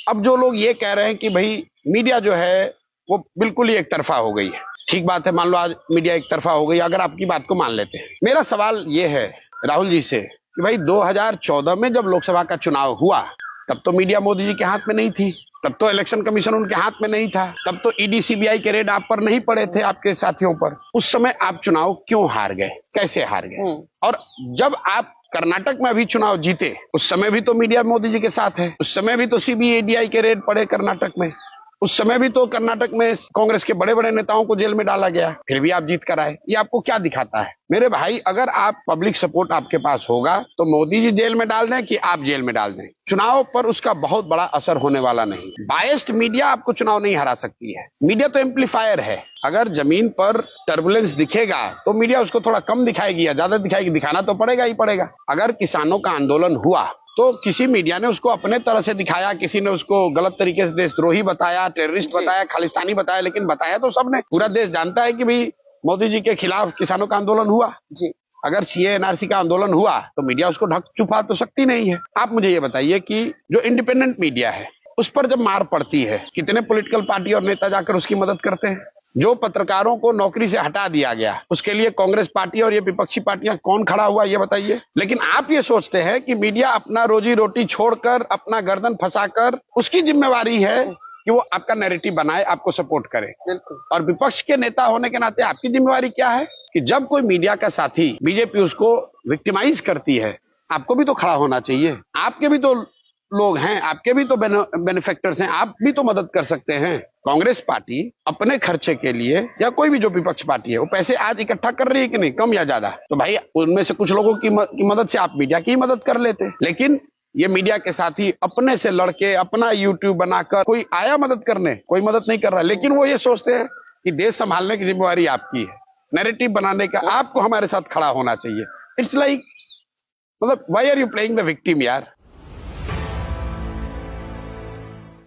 अब जो लोग ये कह रहे हैं कि भाई मीडिया जो है वो बिल्कुल ही एक तरफा हो गई है, ठीक बात है, मान लो आज मीडिया एक तरफा हो गई, अगर आपकी बात को मान लेते हैं। मेरा सवाल ये है राहुल जी से कि भाई 2014 में जब लोकसभा का चुनाव हुआ तब तो मीडिया मोदी जी के हाथ में नहीं थी, तब तो इलेक्शन कमीशन उनके हाथ में नहीं था, तब तो ईडी सीबीआई के रेड आप पर नहीं पड़े थे, आपके साथियों पर। उस समय आप चुनाव क्यों हार गए, कैसे हार गए? और जब आप कर्नाटक में अभी चुनाव जीते उस समय भी तो मीडिया मोदी जी के साथ है, उस समय भी तो सीबीआई के रेड पड़े कर्नाटक में, उस समय भी तो कर्नाटक में कांग्रेस के बड़े बड़े नेताओं को जेल में डाला गया, फिर भी आप जीत कर आए। ये आपको क्या दिखाता है? मेरे भाई, अगर आप पब्लिक सपोर्ट आपके पास होगा तो मोदी जी जेल में डाल दें कि आप जेल में डाल दें, चुनाव पर उसका बहुत बड़ा असर होने वाला नहीं। बायस्ड मीडिया आपको चुनाव नहीं हरा सकती है। मीडिया तो एम्पलीफायर है। अगर जमीन पर टर्बुलेंस दिखेगा तो मीडिया उसको थोड़ा कम दिखाएगी या ज्यादा दिखाएगी, दिखाना तो पड़ेगा ही पड़ेगा। अगर किसानों का आंदोलन हुआ तो किसी मीडिया ने उसको अपने तरह से दिखाया, किसी ने उसको गलत तरीके से देशद्रोही बताया, टेररिस्ट बताया, खालिस्तानी बताया, लेकिन बताया तो सबने। पूरा देश जानता है कि भाई मोदी जी के खिलाफ किसानों का आंदोलन हुआ जी। अगर सीए एनआरसी का आंदोलन हुआ तो मीडिया उसको ढक छुपा तो सकती नहीं है। आप मुझे ये बताइए कि जो इंडिपेंडेंट मीडिया है उस पर जब मार पड़ती है, कितने पॉलिटिकल पार्टी और नेता जाकर उसकी मदद करते हैं? जो पत्रकारों को नौकरी से हटा दिया गया उसके लिए कांग्रेस पार्टी और ये विपक्षी पार्टियां कौन खड़ा हुआ, ये बताइए। लेकिन आप ये सोचते हैं कि मीडिया अपना रोजी रोटी छोड़कर, अपना गर्दन फंसाकर, उसकी जिम्मेवारी है कि वो आपका नैरेटिव बनाए, आपको सपोर्ट करे। बिल्कुल। और विपक्ष के नेता होने के नाते आपकी जिम्मेवारी क्या है कि जब कोई मीडिया का साथी बीजेपी उसको विक्टिमाइज करती है, आपको भी तो खड़ा होना चाहिए। आपके भी तो लोग हैं, आपके भी तो बेनिफिक्टर्स हैं, आप भी तो मदद कर सकते हैं। कांग्रेस पार्टी अपने खर्चे के लिए या कोई भी जो विपक्ष पार्टी है वो पैसे आज इकट्ठा कर रही है कि नहीं, कम या ज्यादा? तो भाई उनमें से कुछ लोगों की मदद से आप मीडिया की मदद कर लेते। लेकिन ये मीडिया के साथी अपने से लड़के अपना यूट्यूब बनाकर, कोई आया मदद करने, कोई मदद नहीं कर रहा, लेकिन वो ये सोचते हैं कि देश संभालने की जिम्मेवारी आपकी है, नैरेटिव बनाने का आपको हमारे साथ खड़ा होना चाहिए। इट्स लाइक, मतलब why are you playing the victim यार?